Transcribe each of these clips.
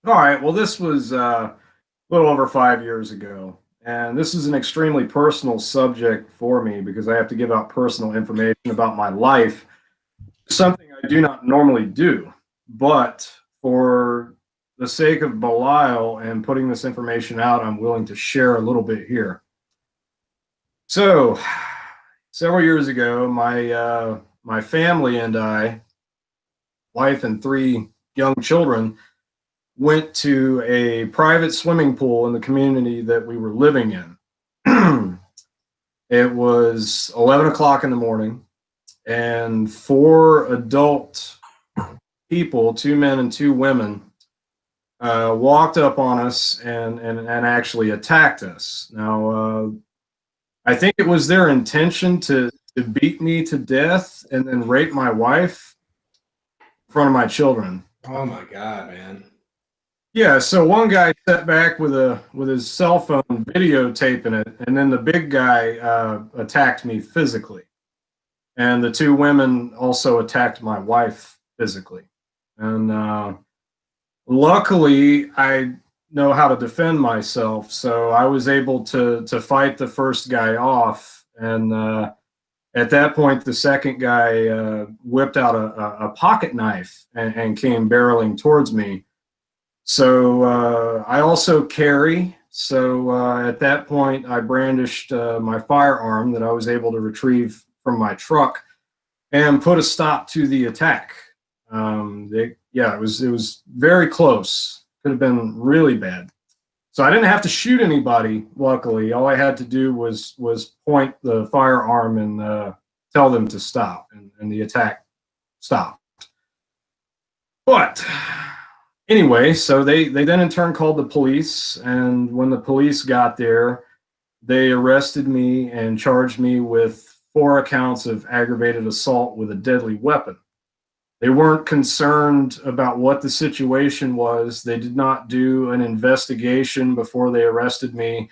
All right. Well, this was a little over 5 years ago. And this is an extremely personal subject for me because I have to give out personal information about my life, something I do not normally do. But for the sake of Belial and putting this information out, I'm willing to share a little bit here. So, several years ago, my family and I, wife and three young children, went to a private swimming pool in the community that we were living in. It was 11 o'clock in the morning, and four adult people, two men and two women, walked up on us and actually attacked us. Now, I think it was their intention to beat me to death and then rape my wife in front of my children. Oh my God, man. Yeah, so one guy sat back with his cell phone videotaping it, and then the big guy attacked me physically, and the two women also attacked my wife physically. And luckily, I know how to defend myself, so I was able to fight the first guy off. And at that point, the second guy whipped out a pocket knife and came barreling towards me. So I also carry. So at that point, I brandished my firearm that I was able to retrieve from my truck and put a stop to the attack. Yeah, it was very close. Could have been really bad. So I didn't have to shoot anybody. Luckily, all I had to do was point the firearm and tell them to stop, and the attack stopped. But anyway, so they then in turn called the police, and when the police got there, they arrested me and charged me with 4 counts of aggravated assault with a deadly weapon. They weren't concerned about what the situation was. They did not do an investigation before they arrested me.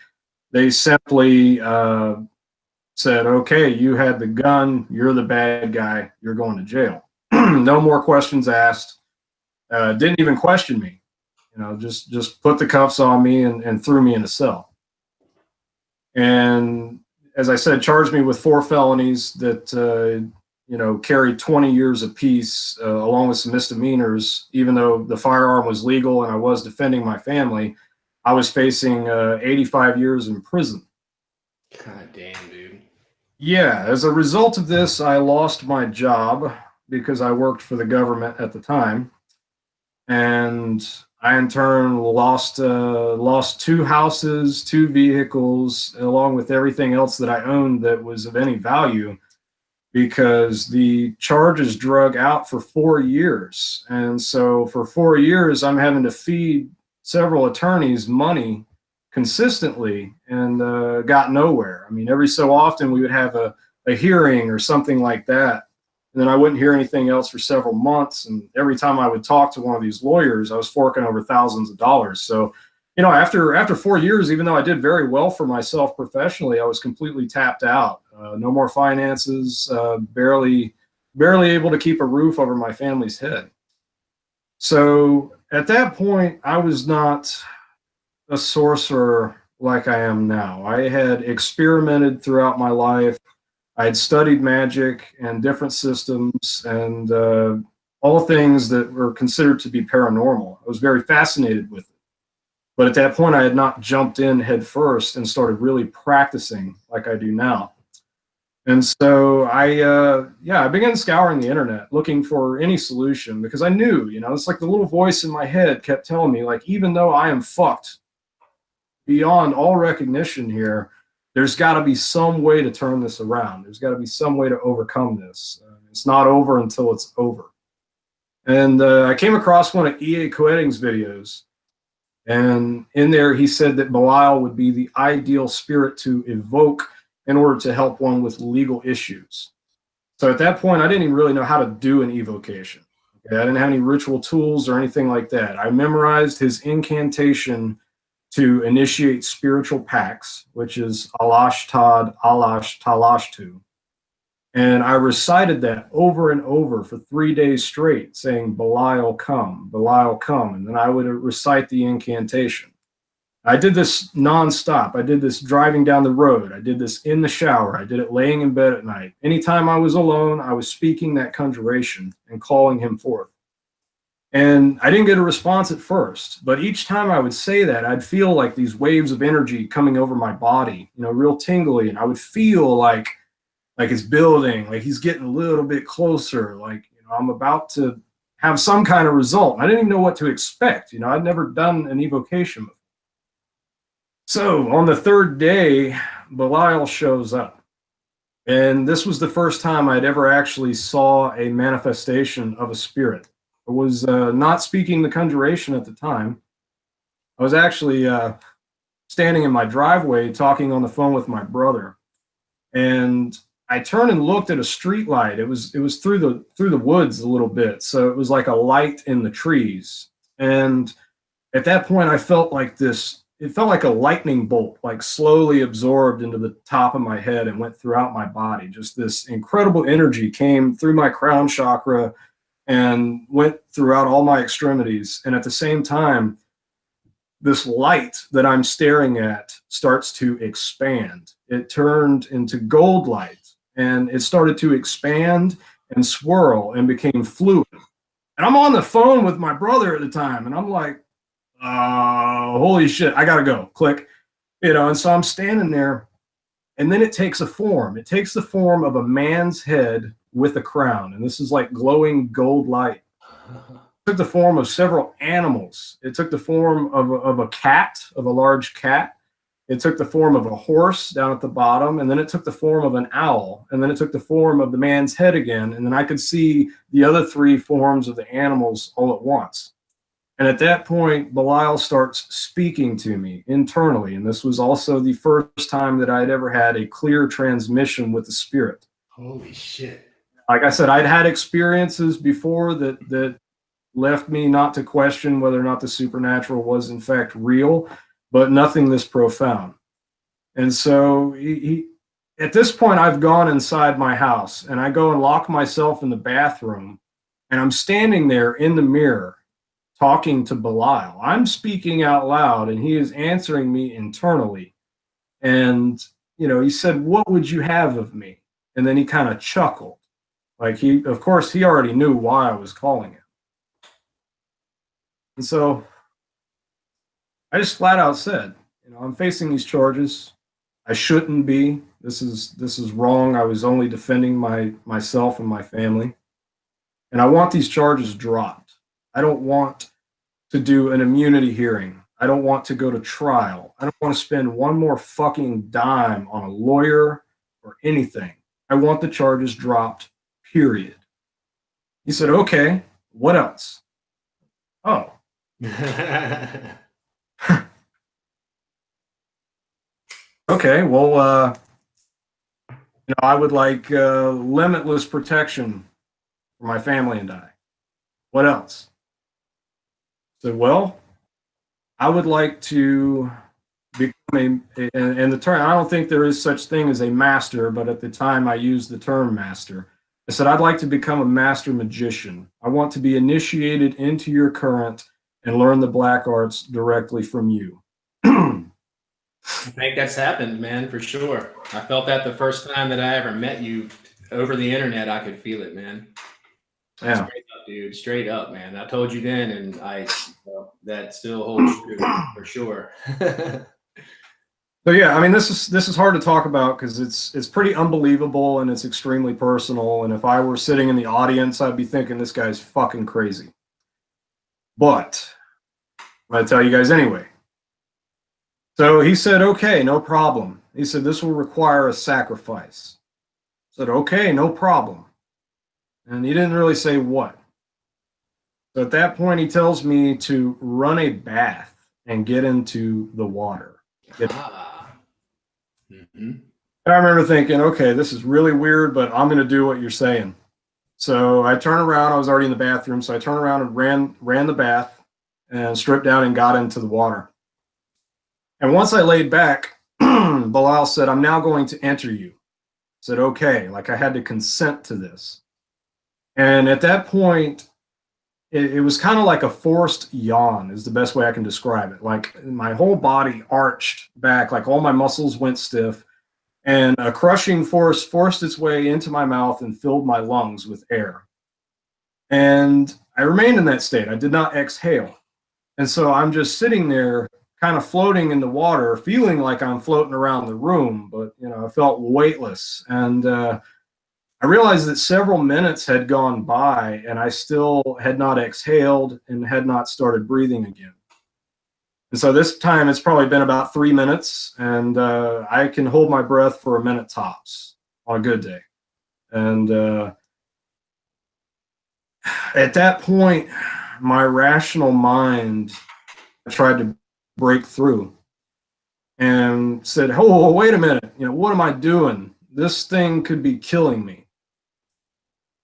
They simply said, okay, you had the gun, you're the bad guy, you're going to jail. No more questions asked. Didn't even question me. Just put the cuffs on me and threw me in a cell. And as I said, charged me with 4 felonies that carried 20 years apiece, along with some misdemeanors. Even though the firearm was legal and I was defending my family, I was facing 85 years in prison. God damn, dude. Yeah, as a result of this, I lost my job because I worked for the government at the time. And I in turn lost 2 houses, 2 vehicles, along with everything else that I owned that was of any value, because the charges drug out for 4 years. And so for 4 years, I'm having to feed several attorneys money consistently and got nowhere. I mean, every so often we would have a hearing or something like that. And then I wouldn't hear anything else for several months. And every time I would talk to one of these lawyers, I was forking over thousands of dollars. So, after 4 years, even though I did very well for myself professionally, I was completely tapped out. No more finances, barely able to keep a roof over my family's head. So at that point, I was not a sorcerer like I am now. I had experimented throughout my life. I had studied magic and different systems and all things that were considered to be paranormal. I was very fascinated with it. But at that point, I had not jumped in head first and started really practicing like I do now. And so I began scouring the internet looking for any solution, because I knew, it's like the little voice in my head kept telling me, like, even though I am fucked beyond all recognition here, there's got to be some way to turn this around. There's got to be some way to overcome this. It's not over until it's over. And I came across one of E.A. Koetting's videos. And in there, he said that Belial would be the ideal spirit to evoke in order to help one with legal issues. So at that point, I didn't even really know how to do an evocation. Okay? I didn't have any ritual tools or anything like that. I memorized his incantation to initiate spiritual pacts, which is Alash Tad, Alash Talashtu. And I recited that over and over for 3 days straight, saying, Belial, come, Belial, come. And then I would recite the incantation. I did this nonstop. I did this driving down the road. I did this in the shower. I did it laying in bed at night. Anytime I was alone, I was speaking that conjuration and calling him forth. And I didn't get a response at first, but each time I would say that, I'd feel like these waves of energy coming over my body, real tingly. And I would feel like it's building, like he's getting a little bit closer, like, I'm about to have some kind of result. I didn't even know what to expect. I'd never done an evocation before. So on the third day, Belial shows up. And this was the first time I'd ever actually saw a manifestation of a spirit. I was not speaking the conjuration at the time. I was actually standing in my driveway talking on the phone with my brother. And I turned and looked at a street light. It was through the woods a little bit. So it was like a light in the trees. And at that point, I felt like it felt like a lightning bolt, like slowly absorbed into the top of my head and went throughout my body. Just this incredible energy came through my crown chakra and went throughout all my extremities. And at the same time, this light that I'm staring at starts to expand. It turned into gold light, and it started to expand and swirl and became fluid. And I'm on the phone with my brother at the time, and I'm like, holy shit, I gotta go. Click. And so I'm standing there, and then it takes a form. It takes the form of a man's head with a crown, and this is like glowing gold light. It took the form of several animals. It took the form of a cat, of a large cat. It took the form of a horse down at the bottom, and then it took the form of an owl, and then it took the form of the man's head again, and then I could see the other three forms of the animals all at once. And at that point, Belial starts speaking to me internally, and this was also the first time that I'd ever had a clear transmission with the spirit. Holy shit. Like I said, I'd had experiences before that left me not to question whether or not the supernatural was in fact real, but nothing this profound. And so at this point, I've gone inside my house, and I go and lock myself in the bathroom, and I'm standing there in the mirror talking to Belial. I'm speaking out loud, and he is answering me internally. And, he said, what would you have of me? And then he kind of chuckled. Like of course, he already knew why I was calling him. And so I just flat out said, I'm facing these charges. I shouldn't be. This is wrong. I was only defending myself and my family. And I want these charges dropped. I don't want to do an immunity hearing. I don't want to go to trial. I don't want to spend one more fucking dime on a lawyer or anything. I want the charges dropped, period. He said, okay, what else? Oh. Okay, well, I would like limitless protection for my family and I. What else? I said, well, I would like to become and the term, I don't think there is such thing as a master, but at the time I used the term master. I said, I'd like to become a master magician. I want to be initiated into your current and learn the black arts directly from you. I think that's happened, man, for sure. I felt that the first time that I ever met you over the internet. I could feel it, man. Yeah. Straight up, dude. Straight up, man. I told you then, and that still holds true for sure. So yeah, I mean, this is hard to talk about because it's pretty unbelievable and it's extremely personal. And if I were sitting in the audience, I'd be thinking this guy's fucking crazy. But I'm gonna tell you guys anyway. So he said, okay, no problem. He said, this will require a sacrifice. I said, okay, no problem. And he didn't really say what. So at that point, he tells me to run a bath and get into the water. And I remember thinking, okay, this is really weird, but I'm going to do what you're saying. So I turn around. I was already in the bathroom. So I turned around and ran the bath and stripped down and got into the water. And once I laid back, Belial said, I'm now going to enter you. said, okay, like I had to consent to this. And at that point, it was kind of like a forced yawn is the best way I can describe it. Like my whole body arched back, like all my muscles went stiff, and a crushing force forced its way into my mouth and filled my lungs with air. And I remained in that state. I did not exhale. And so I'm just sitting there kind of floating in the water, feeling like I'm floating around the room, but I felt weightless. And I realized that several minutes had gone by and I still had not exhaled and had not started breathing again. And so this time it's probably been about 3 minutes, and I can hold my breath for a minute tops on a good day. And at that point, my rational mind tried to break through and said, oh, wait a minute, what am I doing? This thing could be killing me.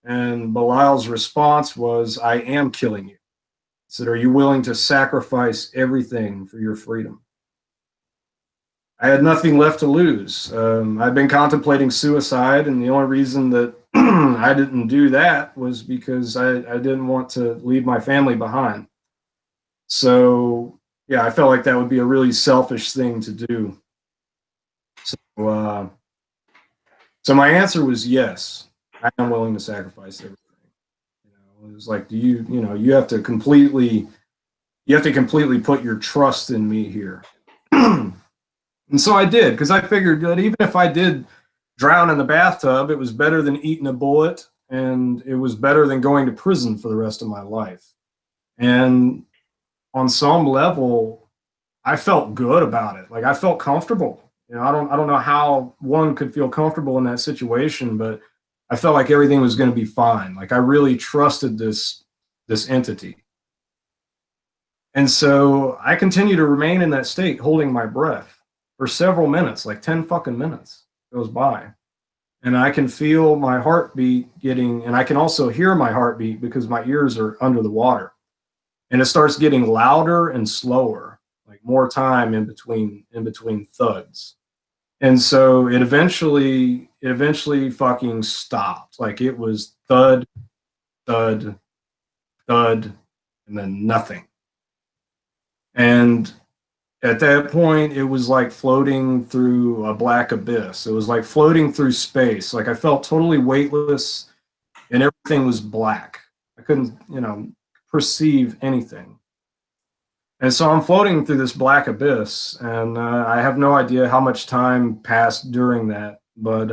And Belial's response was, I am killing you. He said, are you willing to sacrifice everything for your freedom? I had nothing left to lose. I'd been contemplating suicide, and the only reason that I didn't do that was because I didn't want to leave my family behind. So, yeah, I felt like that would be a really selfish thing to do. So my answer was yes. I am willing to sacrifice everything. It was like, you have to completely put your trust in me here. And so I did, because I figured that even if I did drown in the bathtub, it was better than eating a bullet, and it was better than going to prison for the rest of my life. And on some level, I felt good about it. Like I felt comfortable. I don't know how one could feel comfortable in that situation, but I felt like everything was going to be fine. Like I really trusted this entity. And so I continue to remain in that state, holding my breath for several minutes, like 10 fucking minutes goes by. And I can feel my heartbeat and I can also hear my heartbeat because my ears are under the water. And it starts getting louder and slower, like more time in between thuds. And so it eventually fucking stopped. Like it was thud, thud, thud, and then nothing. And at that point, it was like floating through a black abyss. It was like floating through space. Like I felt totally weightless and everything was black. I couldn't, perceive anything. And so I'm floating through this black abyss, and I have no idea how much time passed during that. But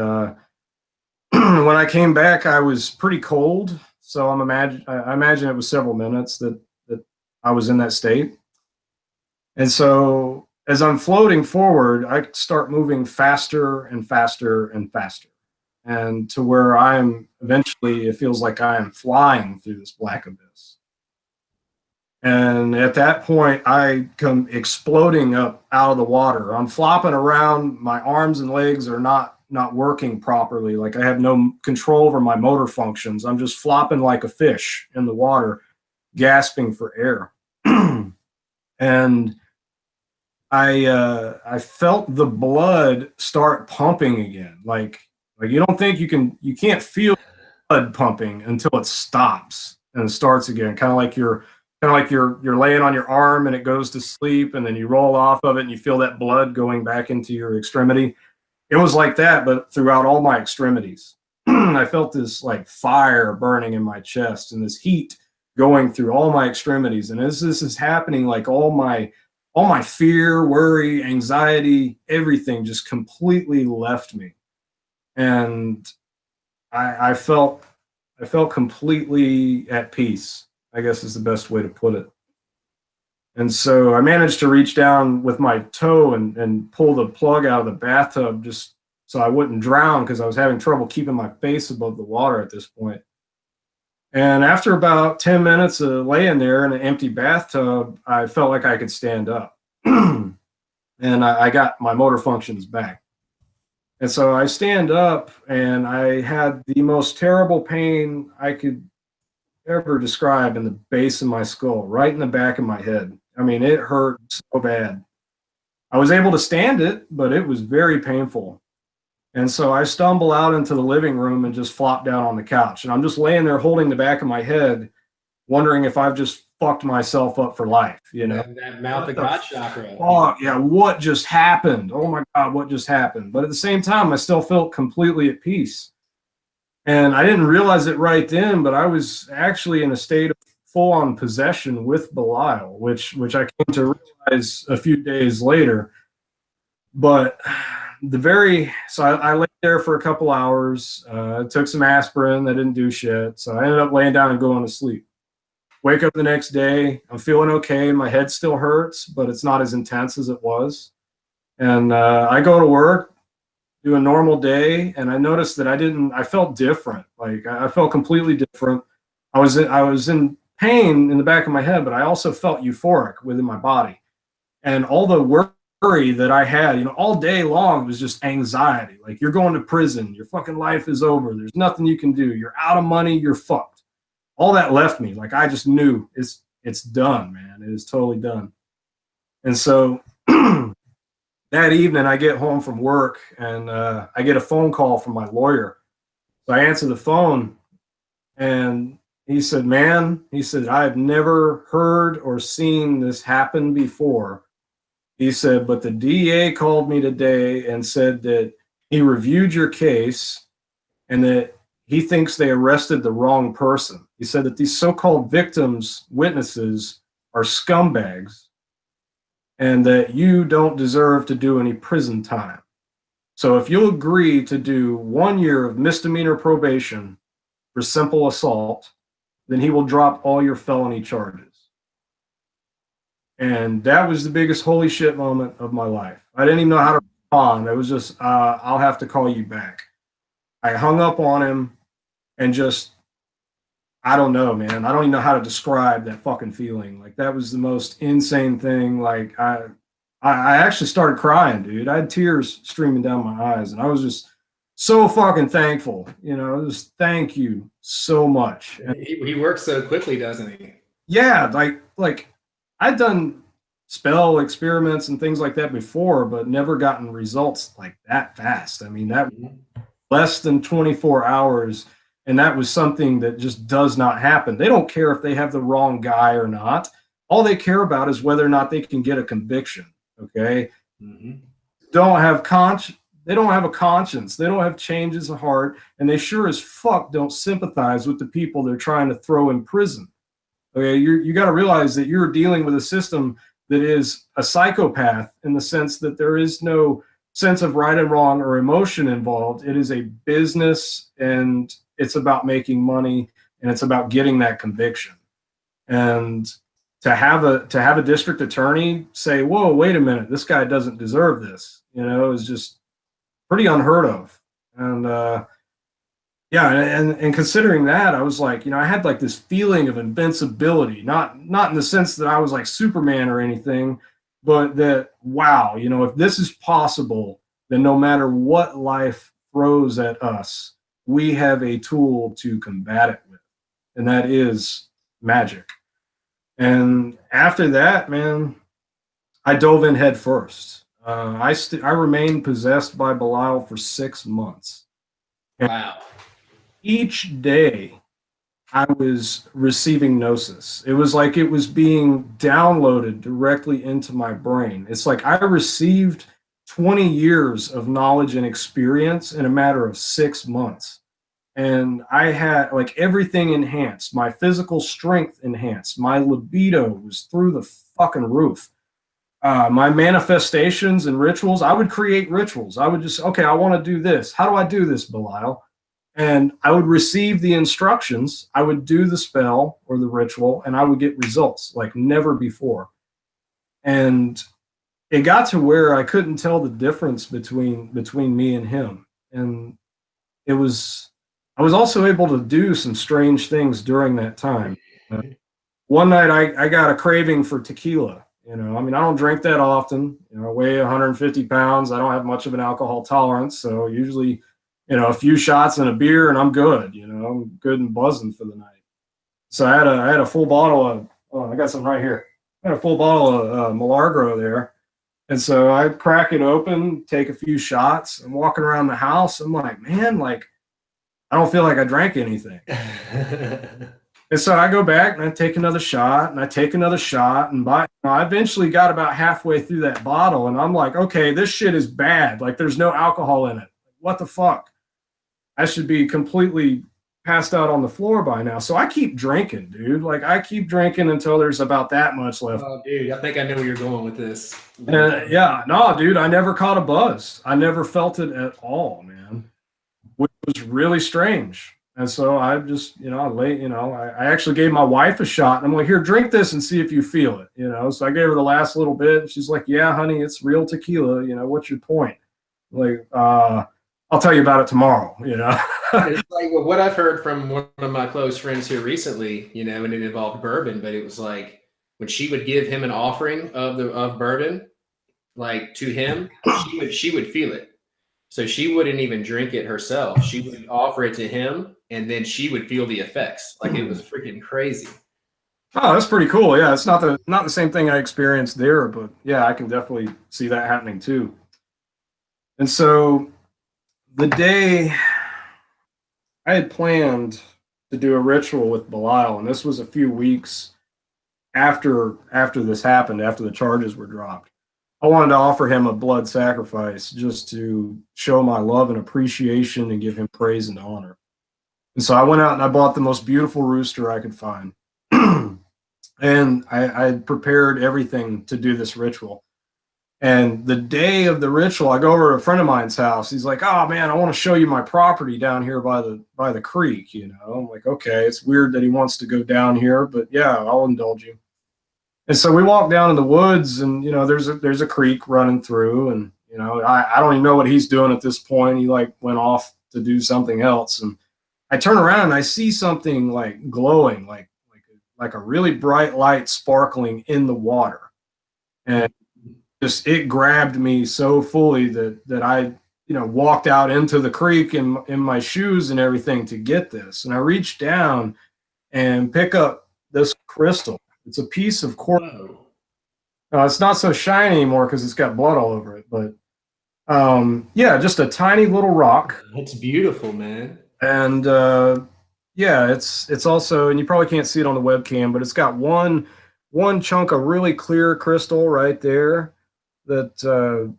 when I came back, I was pretty cold. So I imagine it was several minutes that I was in that state. And so as I'm floating forward, I start moving faster and faster and faster. And to where eventually, it feels like I am flying through this black abyss. And at that point, I come exploding up out of the water. I'm flopping around. My arms and legs are not working properly. Like I have no control over my motor functions. I'm just flopping like a fish in the water, gasping for air. And I felt the blood start pumping again. Like you don't think you can't feel blood pumping until it stops and it starts again. Kind of like you're laying on your arm and it goes to sleep, and then you roll off of it and you feel that blood going back into your extremity. It was like that, but throughout all my extremities. I felt this like fire burning in my chest and this heat going through all my extremities. And as this is happening, like all my fear, worry, anxiety, everything just completely left me. And I felt completely at peace, I guess is the best way to put it. And so I managed to reach down with my toe and pull the plug out of the bathtub just so I wouldn't drown, because I was having trouble keeping my face above the water at this point. And after about 10 minutes of laying there in an empty bathtub, I felt like I could stand up. And I got my motor functions back. And so I stand up, and I had the most terrible pain I could ever describe in the base of my skull, right in the back of my head. I mean, it hurt so bad. I was able to stand it, but it was very painful. And so I stumble out into the living room and just flop down on the couch. And I'm just laying there holding the back of my head, wondering if I've just fucked myself up for life, you know? That mouth What of the God chakra. fuck? Yeah, what just happened? Oh my God, what just happened? But at the same time, I still felt completely at peace. And I didn't realize it right then, but I was actually in a state of full-on possession with Belial, which I came to realize a few days later. But so I lay there for a couple hours, took some aspirin that didn't do shit. So I ended up laying down and going to sleep. Wake up the next day, I'm feeling okay. My head still hurts, but it's not as intense as it was. And I go to work, do a normal day, and I noticed that I felt different. Like I felt completely different. I was in pain in the back of my head, but I also felt euphoric within my body. And all the worry that I had, all day long was just anxiety. Like, you're going to prison, your fucking life is over, there's nothing you can do, you're out of money, you're fucked. All that left me. Like, I just knew it's done, man. It is totally done. And so that evening I get home from work and I get a phone call from my lawyer. So I answer the phone and he said, man, he said, I've never heard or seen this happen before. He said, but the DA called me today and said that he reviewed your case and that he thinks they arrested the wrong person. He said that these so-called victims, witnesses, are scumbags and that you don't deserve to do any prison time. So if you'll agree to do 1 year of misdemeanor probation for simple assault, then he will drop all your felony charges. And that was the biggest holy shit moment of my life. I didn't even know how to respond. It was just, I'll have to call you back. I hung up on him and just, I don't know, man. I don't even know how to describe that fucking feeling. Like, that was the most insane thing. Like, I actually started crying, dude. I had tears streaming down my eyes, and I was just so fucking thankful. Just thank you so much. And He works so quickly, doesn't he? yeah, like I'd done spell experiments and things like that before, but never gotten results like that fast. I mean, that less than 24 hours. And that was something that just does not happen. They don't care if they have the wrong guy or not. All they care about is whether or not they can get a conviction. Okay. Mm-hmm. They don't have a conscience. They don't have changes of heart. And they sure as fuck don't sympathize with the people they're trying to throw in prison. Okay. You got to realize that you're dealing with a system that is a psychopath, in the sense that there is no sense of right and wrong or emotion involved. It is a business, and it's about making money, and it's about getting that conviction. And to have a district attorney say, whoa, wait a minute, this guy doesn't deserve this, is just pretty unheard of. And yeah, and considering that, I was like, I had like this feeling of invincibility, not in the sense that I was like Superman or anything, but that, wow, if this is possible, then no matter what life throws at us, we have a tool to combat it with, and that is magic. And after that, man, I dove in head first. I remained possessed by Belial for 6 months. Wow. Each day I was receiving gnosis. It was like it was being downloaded directly into my brain. It's like I received 20 years of knowledge and experience in a matter of 6 months. And I had like everything enhanced. My physical strength enhanced. My libido was through the fucking roof. My manifestations and rituals, I would create rituals. I would just, okay, I want to do this. How do I do this, Belial? And I would receive the instructions. I would do the spell or the ritual, and I would get results like never before. And it got to where I couldn't tell the difference between me and him. And I was also able to do some strange things during that time. One night I got a craving for tequila. I mean, I don't drink that often. I weigh 150 pounds. I don't have much of an alcohol tolerance. So usually, a few shots and a beer and I'm good. I'm good and buzzing for the night. So I had a full bottle of, I got some right here. I had a full bottle of Milagro there. And so I crack it open, take a few shots. I'm walking around the house. I'm like, man, like, I don't feel like I drank anything. And so I go back and I take another shot and I take another shot. And I eventually got about halfway through that bottle. And I'm like, okay, this shit is bad. Like, there's no alcohol in it. What the fuck? I should be completely passed out on the floor by now. So I keep drinking, dude. Like, I keep drinking until there's about that much left. Oh, dude, I think I know where you're going with this. Yeah, no, dude, I never caught a buzz. I never felt it at all, man, which was really strange. And so I just, I actually gave my wife a shot. And I'm like, here, drink this and see if you feel it, So I gave her the last little bit. And she's like, yeah, honey, it's real tequila. What's your point? Like, I'll tell you about it tomorrow, It's like what I've heard from one of my close friends here recently, and it involved bourbon, but it was like when she would give him an offering of bourbon, like to him, she would feel it. So she wouldn't even drink it herself. She would offer it to him, and then she would feel the effects. Like, it was freaking crazy. Oh, that's pretty cool. Yeah, it's not the same thing I experienced there, but yeah, I can definitely see that happening too. And so the day I had planned to do a ritual with Belial, and this was a few weeks after this happened, after the charges were dropped. I wanted to offer him a blood sacrifice just to show my love and appreciation and give him praise and honor. And so I went out and I bought the most beautiful rooster I could find. And I prepared everything to do this ritual. And the day of the ritual, I go over to a friend of mine's house. He's like, "Oh man, I want to show you my property down here by the creek." I'm like, "Okay, it's weird that he wants to go down here, but yeah, I'll indulge you." And so we walk down in the woods, and there's a creek running through, and I don't even know what he's doing at this point. He like went off to do something else, and I turn around and I see something like glowing, like a really bright light sparkling in the water, and just it grabbed me so fully that I walked out into the creek in my shoes and everything to get this, and I reached down and pick up this crystal. It's a piece of quartz. It's not so shiny anymore because it's got blood all over it, but yeah, just a tiny little rock. It's beautiful, man. And yeah, it's also, and you probably can't see it on the webcam, but it's got one chunk of really clear crystal right there that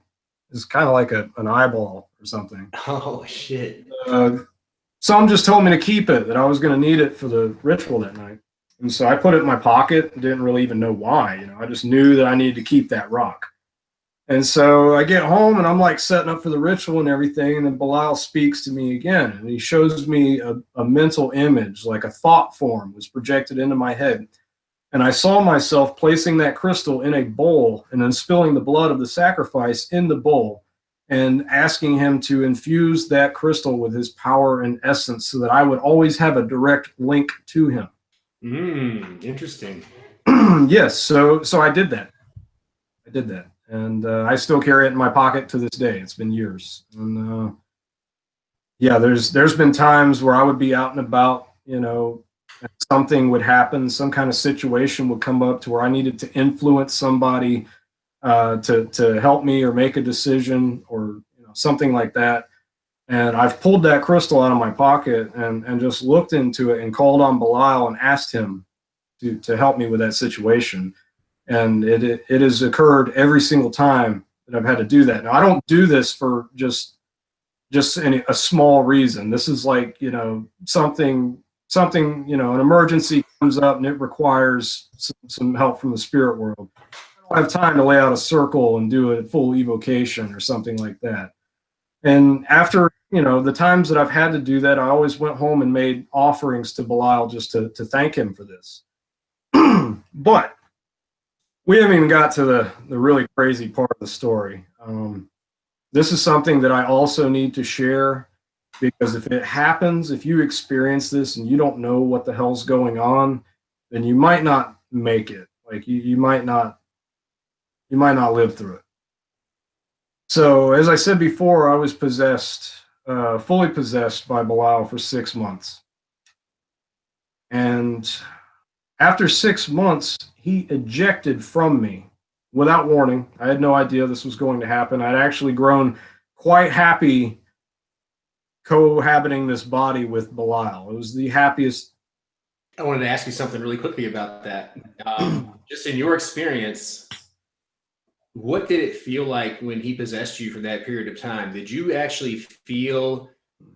is kind of like an eyeball or something. Oh shit! Some just told me to keep it, that I was going to need it for the ritual that night. And so I put it in my pocket and didn't really even know why. I just knew that I needed to keep that rock. And so I get home and I'm like setting up for the ritual and everything. And then Belial speaks to me again. And he shows me a mental image, like a thought form was projected into my head. And I saw myself placing that crystal in a bowl and then spilling the blood of the sacrifice in the bowl and asking him to infuse that crystal with his power and essence so that I would always have a direct link to him. Interesting. Yes, so I did that. And I still carry it in my pocket to this day. It's been years. And yeah, there's been times where I would be out and about, something would happen, some kind of situation would come up to where I needed to influence somebody to help me or make a decision or something like that. And I've pulled that crystal out of my pocket and just looked into it and called on Belial and asked him to help me with that situation. And it has occurred every single time that I've had to do that. Now, I don't do this for just a small reason. This is like, something, an emergency comes up and it requires some help from the spirit world. I don't have time to lay out a circle and do a full evocation or something like that. And after, the times that I've had to do that, I always went home and made offerings to Belial just to thank him for this. But we haven't even got to the really crazy part of the story. This is something that I also need to share, because if it happens, if you experience this and you don't know what the hell's going on, then you might not make it. Like you might not live through it. So as I said before, I was possessed, fully possessed by Belial for 6 months. And after 6 months, he ejected from me without warning. I had no idea this was going to happen. I'd actually grown quite happy cohabiting this body with Belial. It was the happiest. I wanted to ask you something really quickly about that. Just in your experience, what did it feel like when he possessed you for that period of time? Did you actually feel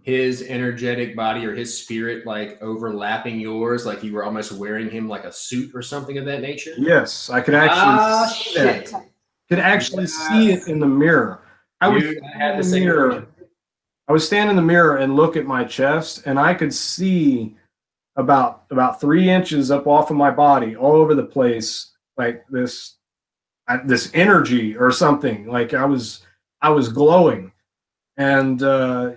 his energetic body or his spirit like overlapping yours, like you were almost wearing him like a suit or something of that nature? Yes, I could actually see shit. that. Could actually see it in the mirror. I would Dude, I stand had in the the same mirror. version. I would stand in the mirror and look at my chest, and I could see about 3 inches up off of my body, all over the place, like this energy or something. Like I was glowing, and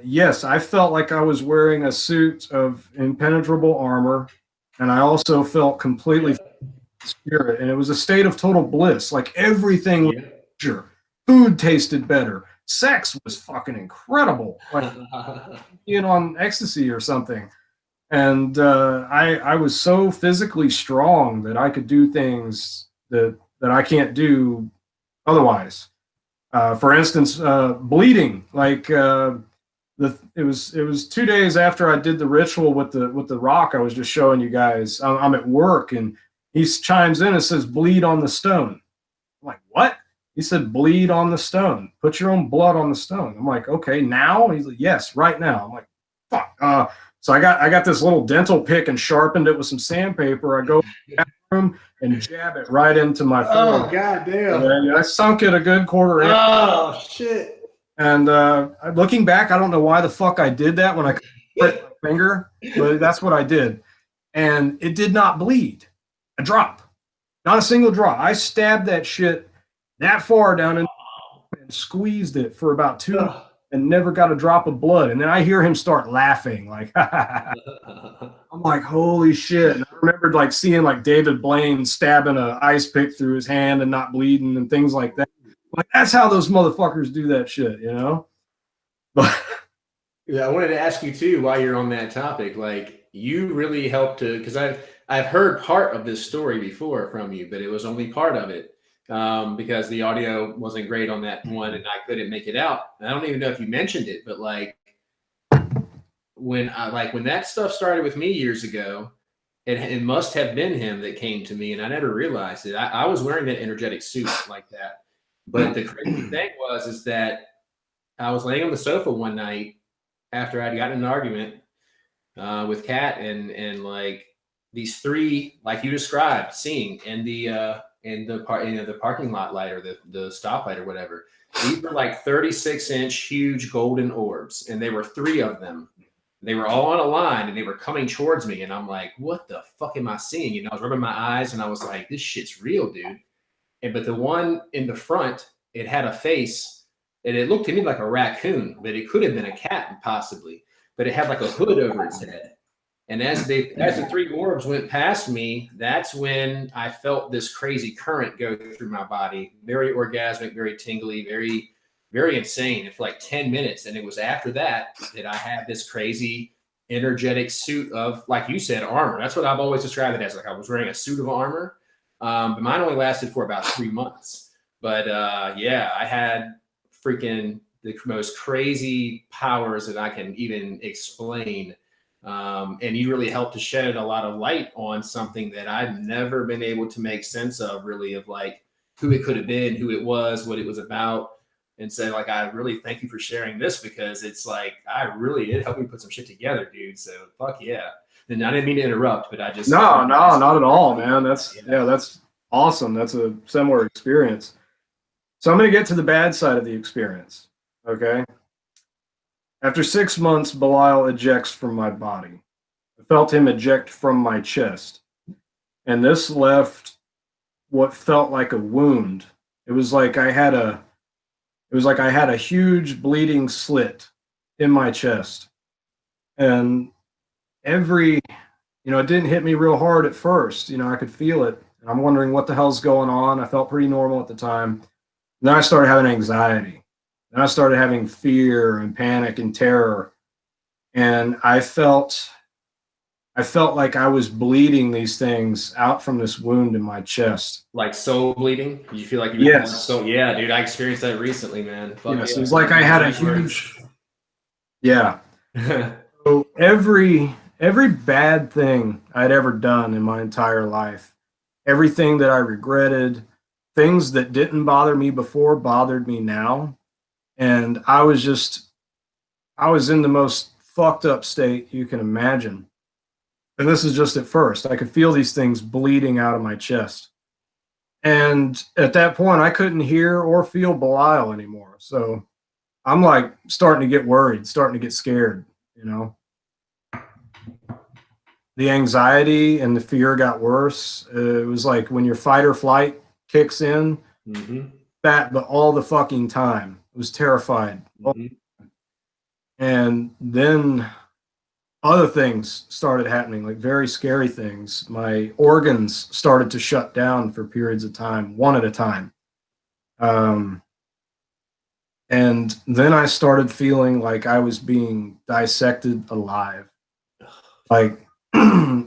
yes, I felt like I was wearing a suit of impenetrable armor, and I also felt completely spirit, and it was a state of total bliss. Like everything was better. Food tasted better. Sex was fucking incredible. Like being on ecstasy or something. And I was so physically strong that I could do things that I can't do otherwise. For instance, bleeding. Like it was 2 days after I did the ritual with the rock I was just showing you guys. I'm at work, and he chimes in and says, "Bleed on the stone." I'm like, "What?" He said, "Bleed on the stone. Put your own blood on the stone." I'm like, "Okay, now?" He's like, "Yes, right now." I'm like, "Fuck." So I got this little dental pick and sharpened it with some sandpaper. I go to the bathroom and jab it right into my forehead. Oh, god damn. And I sunk it a good quarter inch. Oh, shit. And looking back, I don't know why the fuck I did that when I pricked my finger, but that's what I did. And it did not bleed a drop, not a single drop. I stabbed that shit that far down and squeezed it for about 2 minutes and never got a drop of blood. And then I hear him start laughing, like, I'm like, holy shit. And I remembered like seeing like David Blaine stabbing a ice pick through his hand and not bleeding and things like that. Like, that's how those motherfuckers do that shit, you know? But yeah, I wanted to ask you too, while you're on that topic, like you really helped to, because I've heard part of this story before from you, but it was only part of it because the audio wasn't great on that one and I couldn't make it out. And I don't even know if you mentioned it, but like when that stuff started with me years ago, it must have been him that came to me, and I never realized it. I was wearing that energetic suit like that. But the crazy thing is that I was laying on the sofa one night after I'd gotten in an argument with Kat, and like these three, like you described, seeing in the parking lot light or the stoplight or whatever. These were like 36-inch huge golden orbs, and there were three of them. They were all on a line, and they were coming towards me, and I'm like, "What the fuck am I seeing?" You know, I was rubbing my eyes, and I was like, "This shit's real, dude." But the one in the front, it had a face, and it looked to me like a raccoon, but it could have been a cat possibly. But it had like a hood over its head. And as the three orbs went past me, that's when I felt this crazy current go through my body. Very orgasmic, very tingly, very, very insane. And for like 10 minutes. And it was after that I had this crazy energetic suit of, like you said, armor. That's what I've always described it as. Like I was wearing a suit of armor. But mine only lasted for about 3 months. But yeah, I had freaking the most crazy powers that I can even explain. And you really helped to shed a lot of light on something that I've never been able to make sense of, really, of like who it could have been, who it was, what it was about. And so, like, I really thank you for sharing this, because it's like, it helped me put some shit together, dude. So fuck yeah. And I didn't mean to interrupt, but I just no, not at all, man. That's awesome. That's a similar experience. So I'm going to get to the bad side of the experience. Okay. After 6 months, Belial ejects from my body. I felt him eject from my chest, and this left what felt like a wound. It was like I had a huge bleeding slit in my chest, and it didn't hit me real hard at first. I could feel it. And I'm wondering what the hell's going on. I felt pretty normal at the time. And then I started having anxiety. Then I started having fear and panic and terror. And I felt I felt like I was bleeding these things out from this wound in my chest. Like soul bleeding? Did you feel like you Yes. so yeah, dude, I experienced that recently, man. Fuck Yes, yeah. it was like I had a huge, yeah. So every bad thing I'd ever done in my entire life, everything that I regretted, things that didn't bother me before bothered me now. And I was in the most fucked up state you can imagine. And this is just at first. I could feel these things bleeding out of my chest. And at that point, I couldn't hear or feel Belial anymore. So I'm like starting to get worried, starting to get scared, you know. The anxiety and the fear got worse. It was like when your fight or flight kicks in, that, but all the fucking time. I was terrified. And then other things started happening, like very scary things. My organs started to shut down for periods of time, one at a time. And then I started feeling like I was being dissected alive. Like,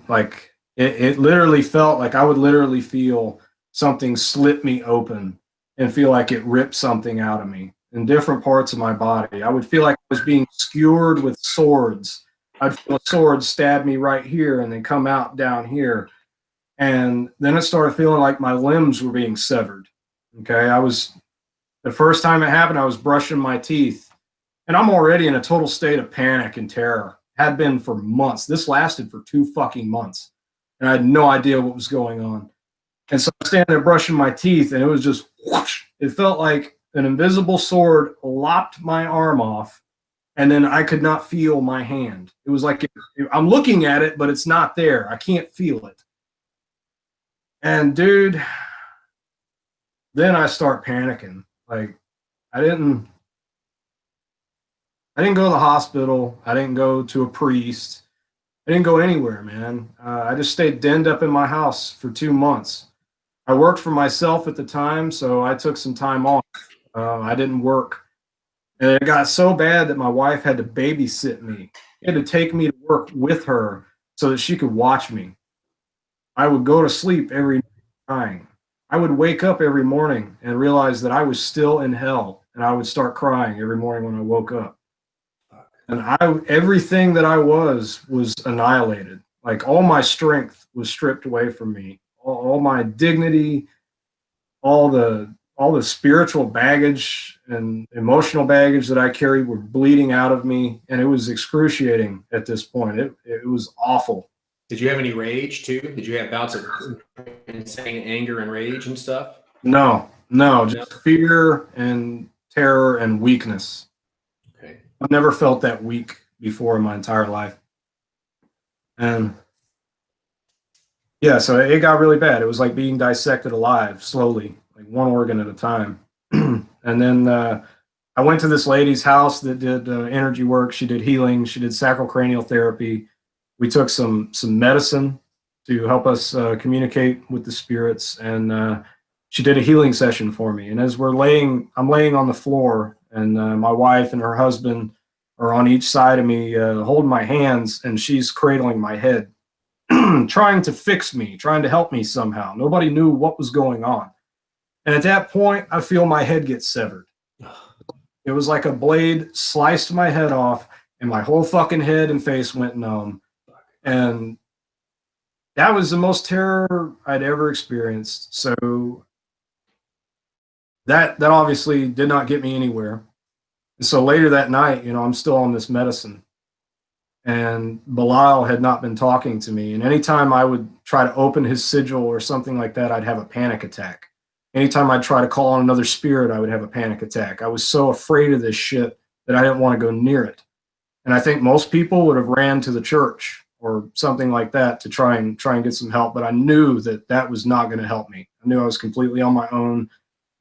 like it literally felt like I would literally feel something slip me open and feel like it ripped something out of me in different parts of my body. I would feel like I was being skewered with swords. I'd feel a sword stab me right here and then come out down here. And then it started feeling like my limbs were being severed. Okay. The first time it happened, I was brushing my teeth and I'm already in a total state of panic and terror. Had been for months. This lasted for 2 fucking months. And I had no idea what was going on. And so I'm standing there brushing my teeth and it was just whoosh. It felt like an invisible sword lopped my arm off and then I could not feel my hand. It was like I'm looking at it, but it's not there. I can't feel it. And dude, then I start panicking. Like I didn't go to the hospital. I didn't go to a priest. I didn't go anywhere, man. I just stayed denned up in my house for 2 months. I worked for myself at the time, so I took some time off. I didn't work. And it got so bad that my wife had to babysit me. She had to take me to work with her so that she could watch me. I would go to sleep every night. I would wake up every morning and realize that I was still in hell, and I would start crying every morning when I woke up. And everything that I was annihilated. Like all my strength was stripped away from me. All my dignity, all the spiritual baggage and emotional baggage that I carried were bleeding out of me, and it was excruciating at this point. It was awful. Did you have any rage too? Did you have bouts of insane anger and rage and stuff? No, just fear and terror and weakness. Okay. I've never felt that weak before in my entire life. And yeah, so it got really bad. It was like being dissected alive slowly, like one organ at a time. And then I went to this lady's house that did energy work. She did healing. She did sacrocranial therapy. We took some medicine to help us communicate with the spirits. And she did a healing session for me. And as I'm laying on the floor, and my wife and her husband are on each side of me, holding my hands, and she's cradling my head, trying to fix me, trying to help me somehow. Nobody knew what was going on. And at that point, I feel my head get severed. It was like a blade sliced my head off, and my whole fucking head and face went numb. And that was the most terror I'd ever experienced. So that obviously did not get me anywhere. And so later that night, I'm still on this medicine. And Belial had not been talking to me. And anytime I would try to open his sigil or something like that, I'd have a panic attack. Anytime I'd try to call on another spirit, I would have a panic attack. I was so afraid of this shit that I didn't want to go near it. And I think most people would have ran to the church or something like that to try and get some help. But I knew that was not going to help me. I knew I was completely on my own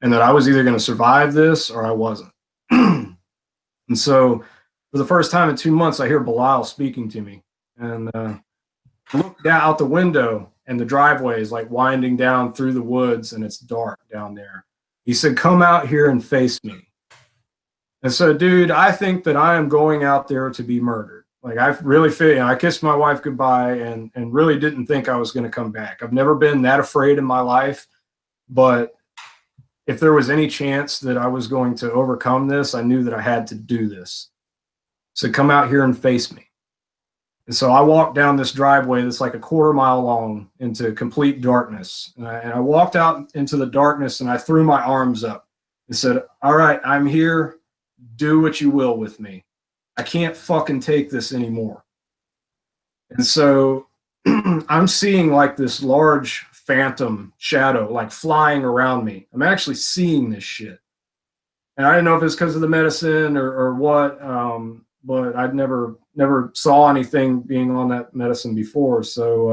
and that I was either going to survive this or I wasn't. And so for the first time in 2 months, I hear Belial speaking to me. And I look down out the window, and the driveway is like winding down through the woods, and it's dark down there. He said, "Come out here and face me." And so, dude, I think that I am going out there to be murdered. Like I really feel, I kissed my wife goodbye and really didn't think I was going to come back. I've never been that afraid in my life, but if there was any chance that I was going to overcome this, I knew that I had to do this. So come out here and face me. And so I walked down this driveway that's like a quarter mile long into complete darkness. And I walked out into the darkness and I threw my arms up and said, all right, I'm here. Do what you will with me. I can't fucking take this anymore. And so I'm seeing like this large phantom shadow like flying around me. I'm actually seeing this shit. And I didn't know if it's because of the medicine or what, but I'd never saw anything being on that medicine before. So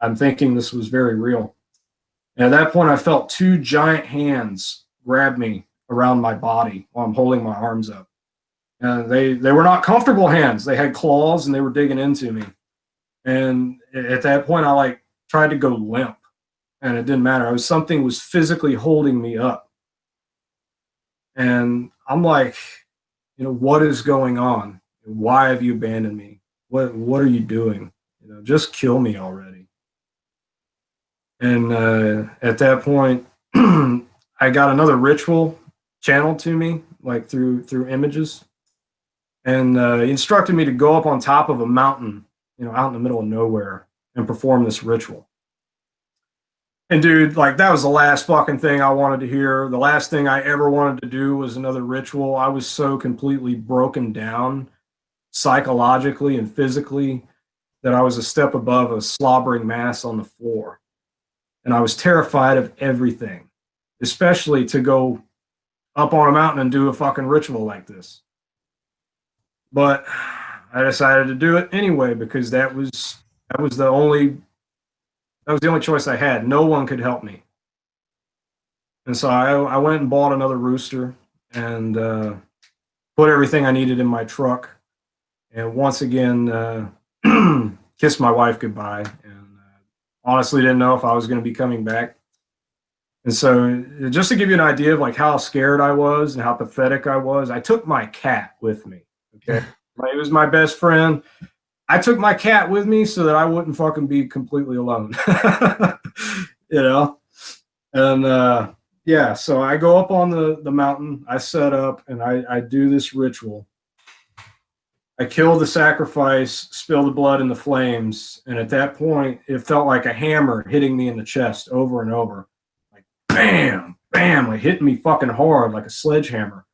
I'm thinking this was very real. And at that point, I felt two giant hands grab me around my body while I'm holding my arms up. And they were not comfortable hands. They had claws and they were digging into me. And at that point, I like tried to go limp, and it didn't matter. Something was physically holding me up. And I'm like, what is going on? Why have you abandoned me? What are you doing? Just kill me already. And at that point, I got another ritual channeled to me, like through images. And he instructed me to go up on top of a mountain, out in the middle of nowhere and perform this ritual. And dude, like that was the last fucking thing I wanted to hear. The last thing I ever wanted to do was another ritual. I was so completely broken down psychologically and physically that I was a step above a slobbering mass on the floor. And I was terrified of everything, especially to go up on a mountain and do a fucking ritual like this. But I decided to do it anyway because that was the only choice I had. No one could help me. And so I went and bought another rooster and put everything I needed in my truck. And once again, kissed my wife goodbye. And honestly didn't know if I was going to be coming back. And so just to give you an idea of like how scared I was and how pathetic I was, I took my cat with me. Okay. It was my best friend. I took my cat with me so that I wouldn't fucking be completely alone. And yeah, so I go up on the mountain, I set up and I do this ritual. I kill the sacrifice, spill the blood in the flames, and at that point it felt like a hammer hitting me in the chest over and over. Like bam, bam, like hitting me fucking hard like a sledgehammer.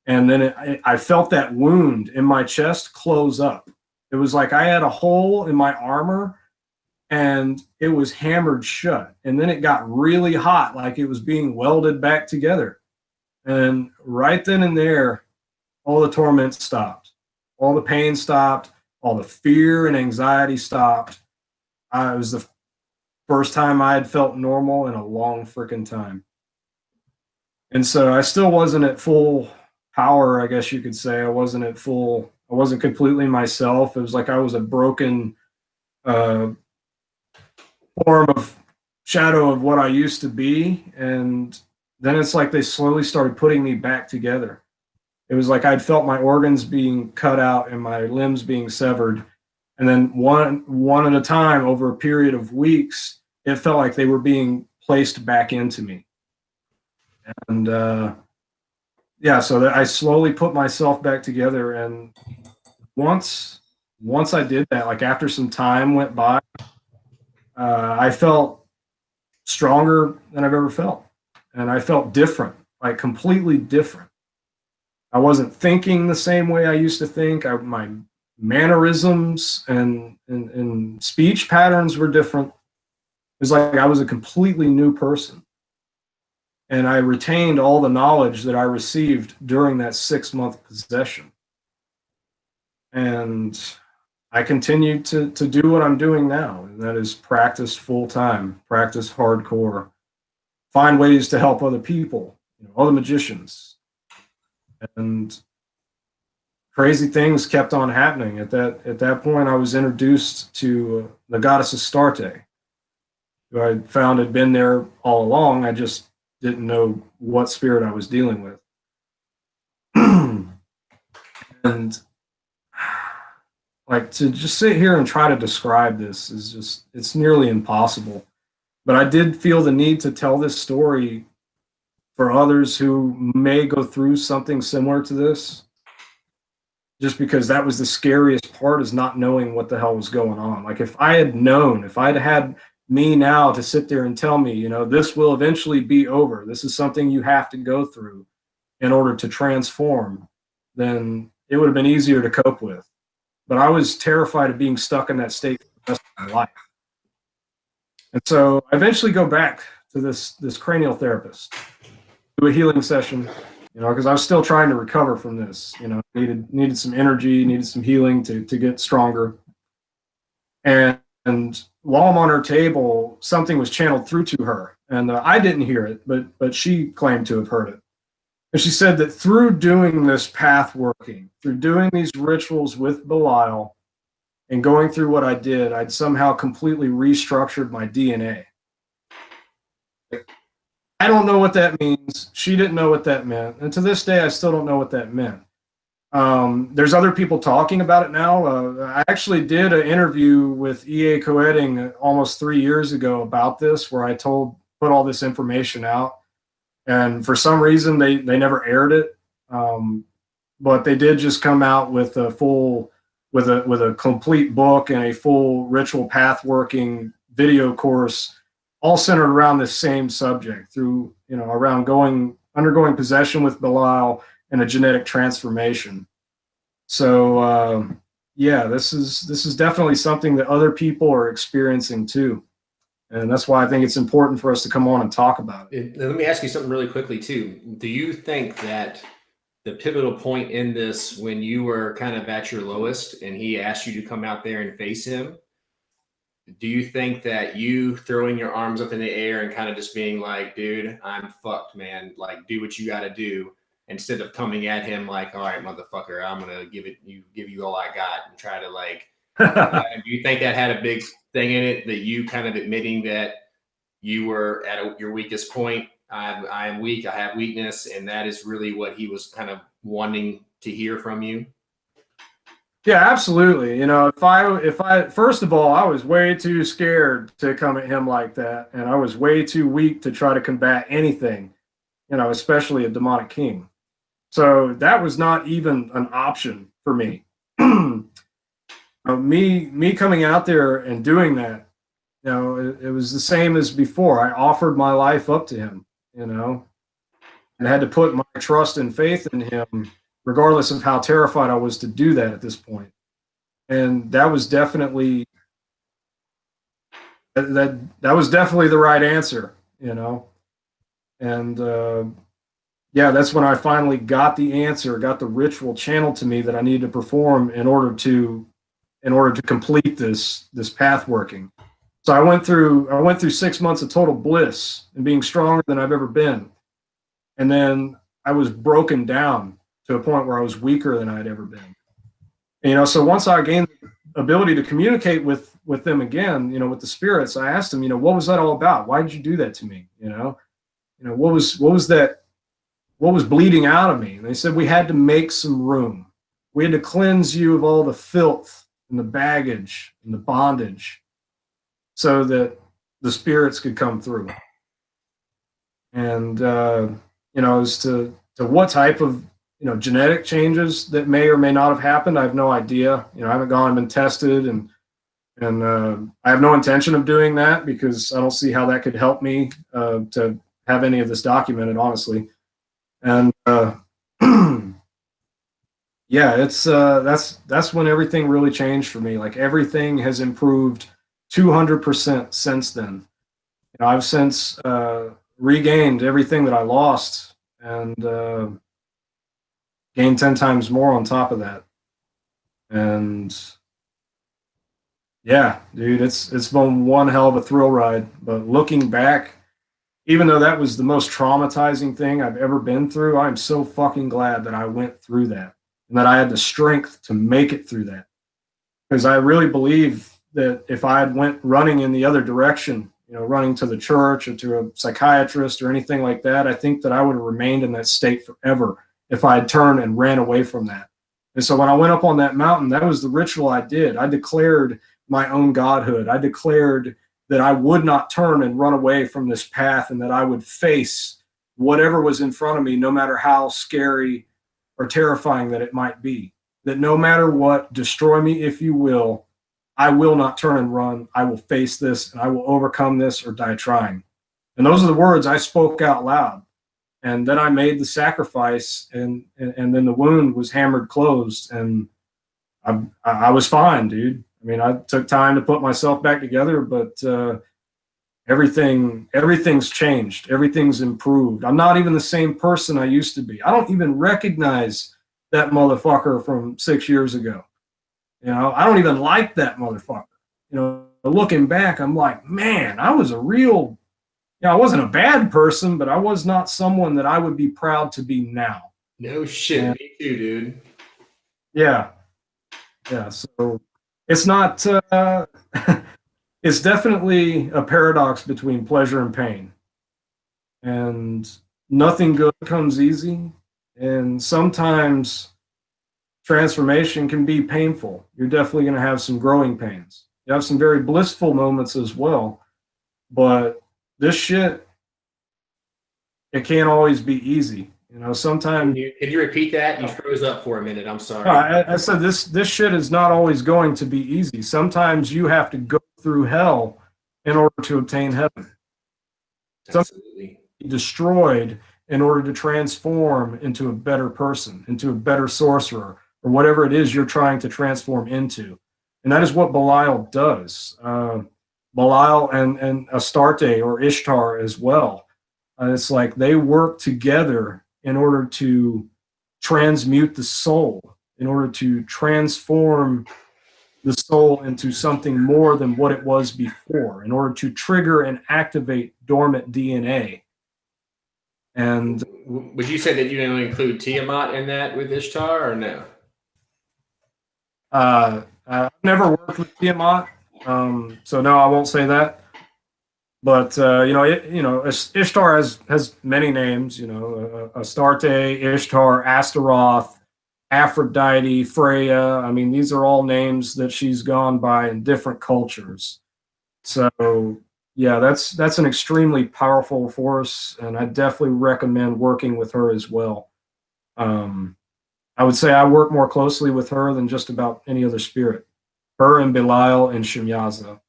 And then I felt that wound in my chest close up. It was like I had a hole in my armor and it was hammered shut. And then it got really hot, like it was being welded back together. And right then and there, all the torment stopped. All the pain stopped. All the fear and anxiety stopped. It was the first time I had felt normal in a long freaking time. And so I still wasn't at full power, I guess you could say. I wasn't completely myself. It was like I was a broken form of shadow of what I used to be. And then it's like they slowly started putting me back together. It was like I'd felt my organs being cut out and my limbs being severed. And then one at a time over a period of weeks, it felt like they were being placed back into me. And yeah, so I slowly put myself back together. And once I did that, like after some time went by, I felt stronger than I've ever felt. And I felt different, like completely different. I wasn't thinking the same way I used to think. My mannerisms and speech patterns were different. It was like I was a completely new person. And I retained all the knowledge that I received during that 6-month possession. And I continued to do what I'm doing now, and that is practice full time, practice hardcore, find ways to help other people, other magicians. And crazy things kept on happening. At that point, I was introduced to the goddess Astarte, who I found had been there all along. I just didn't know what spirit I was dealing with. And Like to just sit here and try to describe this is just, it's nearly impossible. But I did feel the need to tell this story for others who may go through something similar to this, just because that was the scariest part, is not knowing what the hell was going on. Like if I had known, if I'd had me now to sit there and tell me, you know, this will eventually be over, this is something you have to go through in order to transform, then it would have been easier to cope with. But I was terrified of being stuck in that state for the rest of my life. And so I eventually go back to this cranial therapist, do a healing session, you know, because I was still trying to recover from this, you know, needed some energy, needed some healing to get stronger. And while I'm on her table, something was channeled through to her, and I didn't hear it, but she claimed to have heard it. And she said that through doing this path working, through doing these rituals with Belial, and going through what I did, I'd somehow completely restructured my DNA. I don't know what that means. She didn't know what that meant. And to this day, I still don't know what that meant. There's other people talking about it now. I actually did an interview with E.A. Coetting almost 3 years ago about this, where I put all this information out. And for some reason, they never aired it. But they did just come out with a with a complete book and a full ritual path working video course, all centered around this same subject, through, you know, around undergoing possession with Belial and a genetic transformation. So yeah, this is definitely something that other people are experiencing too. And that's why I think it's important for us to come on and talk about it. Let me ask you something really quickly too. Do you think that the pivotal point in this, when you were kind of at your lowest and he asked you to come out there and face him, do you think that you throwing your arms up in the air and kind of just being like, dude, I'm fucked, man, like do what you got to do, instead of coming at him like, all right, motherfucker, I'm going to give you all I got, and try to like, do you think that had a big thing in it, that you kind of admitting that you were at your weakest point? I am weak, I have weakness, and that is really what he was kind of wanting to hear from you? Yeah, absolutely. You know, if I first of all, I was way too scared to come at him like that, and I was way too weak to try to combat anything, you know, especially a demonic king. So that was not even an option for me. Me coming out there and doing that, you know, it was the same as before. I offered my life up to him, you know, and I had to put my trust and faith in him, regardless of how terrified I was to do that at this point. And that was definitely that was definitely the right answer, you know. And yeah, that's when I finally got the answer, got the ritual channeled to me that I needed to perform in order to complete this path working. So I went through 6 months of total bliss and being stronger than I've ever been. And then I was broken down to a point where I was weaker than I'd ever been. And, you know, so once I gained the ability to communicate with them again, you know, with the spirits, I asked them, you know, what was that all about? Why did you do that to me? You know, what was that? What was bleeding out of me? And they said, we had to make some room. We had to cleanse you of all the filth and the baggage and the bondage, so that the spirits could come through. And you know, as to what type of, you know, genetic changes that may or may not have happened, I have no idea. You know, I haven't gone and been tested, and I have no intention of doing that, because I don't see how that could help me to have any of this documented, honestly. And yeah, it's that's when everything really changed for me. Like everything has improved 200% since then. You know, I've since regained everything that I lost, and gained 10 times more on top of that. And yeah, dude, it's been one hell of a thrill ride. But looking back, even though that was the most traumatizing thing I've ever been through, I'm so fucking glad that I went through that, and that I had the strength to make it through that. Because I really believe that if I had went running in the other direction, you know, running to the church or to a psychiatrist or anything like that, I think that I would have remained in that state forever if I had turned and ran away from that. And so when I went up on that mountain, that was the ritual I did. I declared my own godhood. I declared that I would not turn and run away from this path, and that I would face whatever was in front of me, no matter how scary or terrifying that it might be. That no matter what, destroy me if you will, I will not turn and run. I will face this, and I will overcome this or die trying. And those are the words I spoke out loud. And then I made the sacrifice, and then the wound was hammered closed, and I was fine, dude. I mean, I took time to put myself back together, but everything's changed. Everything's improved. I'm not even the same person I used to be. I don't even recognize that motherfucker from 6 years ago. You know, I don't even like that motherfucker. You know, looking back, I'm like, man, I was a real, I wasn't a bad person, but I was not someone that I would be proud to be now. No shit, and, me too, dude. Yeah. Yeah, so it's not, it's definitely a paradox between pleasure and pain. And nothing good comes easy. And sometimes transformation can be painful. You're definitely going to have some growing pains. You have some very blissful moments as well. But this shit, it can't always be easy. You know, sometimes. Can you repeat that? You froze up for a minute. I'm sorry. I said this shit is not always going to be easy. Sometimes you have to go through hell in order to obtain heaven. Absolutely. Be destroyed in order to transform into a better person, into a better sorcerer, or whatever it is you're trying to transform into. And that is what Belial does. Belial and Astarte, or Ishtar as well. It's like they work together in order to transmute the soul, in order to transform the soul into something more than what it was before, in order to trigger and activate dormant DNA. And would you say that you don't include Tiamat in that with Ishtar, or no? I've never worked with Tiamat, so no, I won't say that. But Ishtar has many names. You know, Astarte, Ishtar, Astaroth, Aphrodite, Freya. I mean, these are all names that she's gone by in different cultures. So yeah, that's an extremely powerful force, and I definitely recommend working with her as well. I would say I work more closely with her than just about any other spirit. Her and Belial and Shemyaza.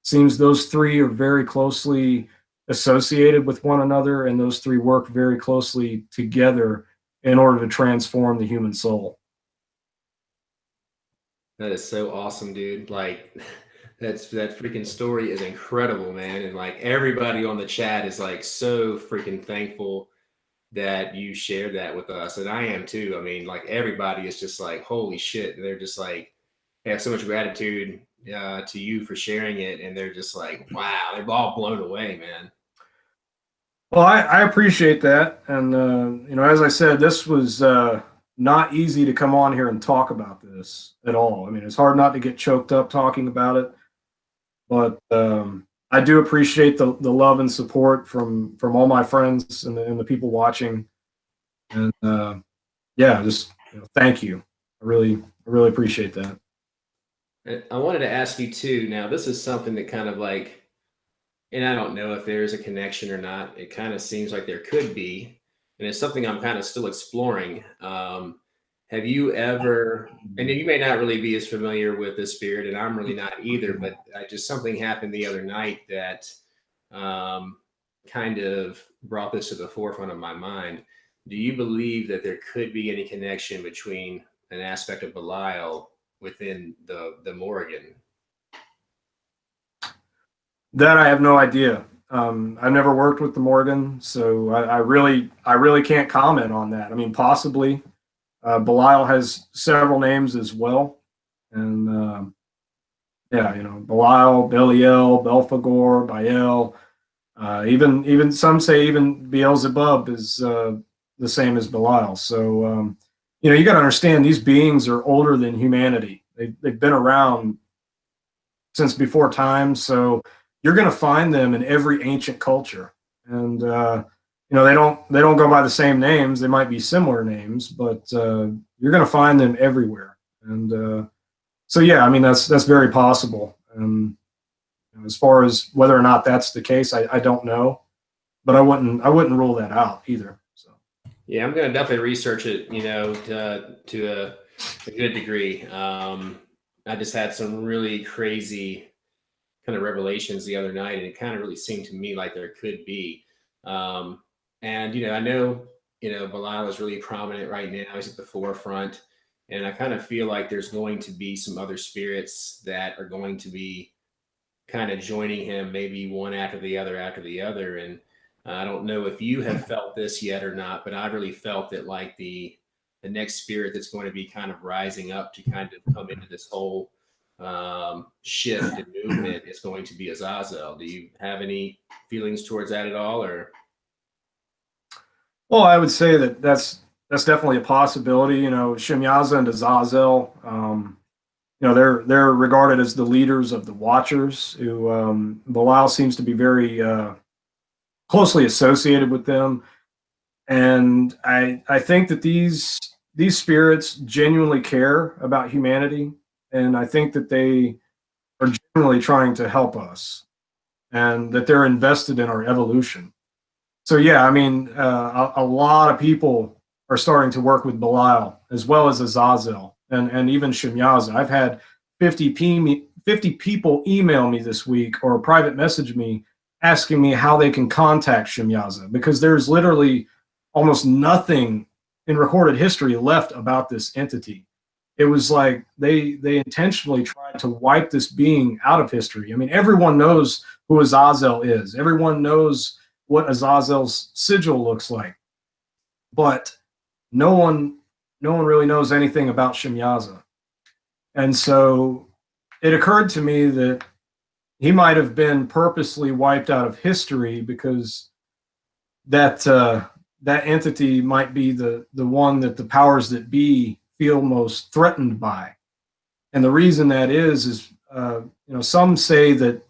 Seems those three are very closely associated with one another, and those three work very closely together in order to transform the human soul. That is so awesome, dude. Like, that freaking story is incredible, man. And like everybody on the chat is like so freaking thankful that you shared that with us. And I am too. I mean, like everybody is just like, holy shit. They're just like, they have so much gratitude to you for sharing it. And they're just like, wow, they're all blown away, man. Well, I appreciate that. And, as I said, this was not easy to come on here and talk about this at all. I mean, it's hard not to get choked up talking about it. But I do appreciate the love and support from all my friends and the people watching. And just thank you. I really appreciate that. I wanted to ask you too. Now, this is something that kind of like, and I don't know if there's a connection or not. It kind of seems like there could be, and it's something I'm kind of still exploring. Have you ever, and you may not really be as familiar with this spirit, and I'm really not either, but just something happened the other night that kind of brought this to the forefront of my mind. Do you believe that there could be any connection between an aspect of Belial within the Morrigan? That I have no idea. I've never worked with the Morrigan, so I really can't comment on that. I mean, possibly. Belial has several names as well, and Belial, Belial, Belphegor, Baal. Even some say even Beelzebub is the same as Belial. So you got to understand these beings are older than humanity. They've been around since before time. So you're going to find them in every ancient culture, and they don't go by the same names. They might be similar names, but you're going to find them everywhere. And so, yeah, I mean, that's very possible. And as far as whether or not that's the case, I don't know, but I wouldn't rule that out either. So Yeah, I'm going to definitely research it, to a good degree. I just had some really crazy kind of revelations the other night, and it kind of really seemed to me like there could be. And I know Belial is really prominent right now. He's at the forefront, and I kind of feel like there's going to be some other spirits that are going to be kind of joining him, maybe one after the other. And I don't know if you have felt this yet or not, but I really felt that like the next spirit that's going to be kind of rising up to kind of come into this whole shift and movement is going to be Azazel. Do you have any feelings towards that at all, or? well, I would say that that's definitely a possibility. Shemyaza and Azazel, they're regarded as the leaders of the Watchers, who Belial seems to be very closely associated with them. And I think that these spirits genuinely care about humanity, and I think that they are genuinely trying to help us, and that they're invested in our evolution. So yeah, I mean, a lot of people are starting to work with Belial as well as Azazel and even Shemyaza. I've had 50 people email me this week or private message me asking me how they can contact Shemyaza, because there's literally almost nothing in recorded history left about this entity. It was like they intentionally tried to wipe this being out of history. I mean, everyone knows who Azazel is. Everyone knows what Azazel's sigil looks like, but no one really knows anything about Shemyaza. And so it occurred to me that he might have been purposely wiped out of history because that entity might be the one that the powers that be feel most threatened by. And the reason that is some say that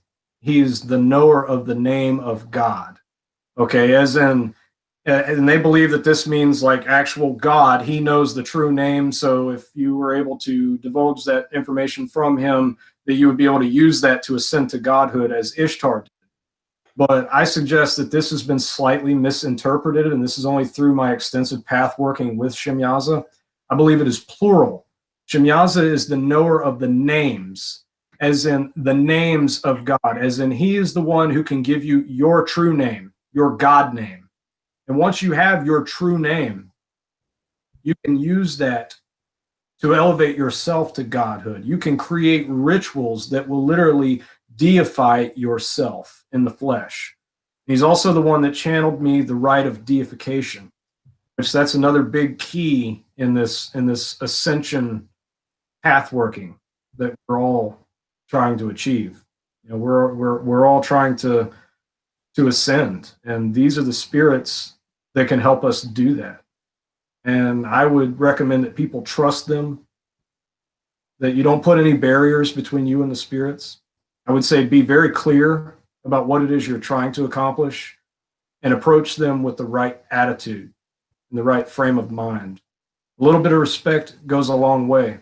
he's the knower of the name of God. Okay, as in, and they believe that this means like actual God. He knows the true name. So if you were able to divulge that information from him, that you would be able to use that to ascend to godhood as Ishtar did. But I suggest that this has been slightly misinterpreted, and this is only through my extensive path working with Shemyaza. I believe it is plural. Shemyaza is the knower of the names, as in the names of God, as in he is the one who can give you your true name, your God name. And once you have your true name, you can use that to elevate yourself to godhood. You can create rituals that will literally deify yourself in the flesh. He's also the one that channeled me the rite of deification, which that's another big key in this ascension path working that we're all trying to achieve. We're all trying to ascend, and these are the spirits that can help us do that. And I would recommend that people trust them, that you don't put any barriers between you and the spirits. I would say be very clear about what it is you're trying to accomplish and approach them with the right attitude and the right frame of mind. A little bit of respect goes a long way.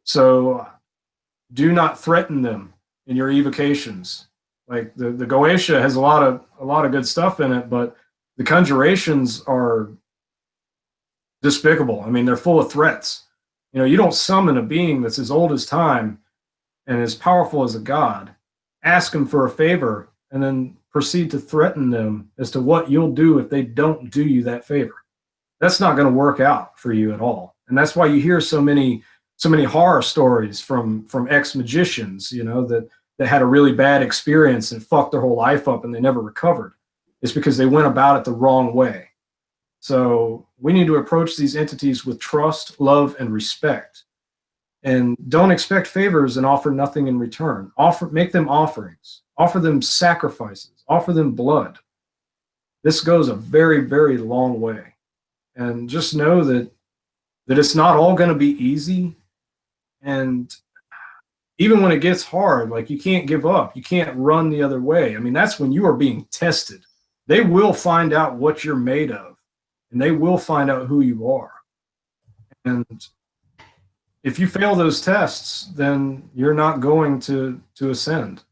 So do not threaten them in your evocations. Like the Goetia has a lot of good stuff in it, but the conjurations are despicable. I mean, they're full of threats. You don't summon a being that's as old as time and as powerful as a god, ask them for a favor, and then proceed to threaten them as to what you'll do if they don't do you that favor. That's not going to work out for you at all. And that's why you hear so many horror stories from ex-magicians, that had a really bad experience and fucked their whole life up and they never recovered. It's because they went about it the wrong way. So we need to approach these entities with trust, love, and respect. And don't expect favors and offer nothing in return. Make them offerings. Offer them sacrifices. Offer them blood. This goes a very, very long way. And just know that it's not all going to be easy. And even when it gets hard, like, you can't give up. You can't run the other way. I mean, that's when you are being tested. They will find out what you're made of, and they will find out who you are. And if you fail those tests, then you're not going to ascend.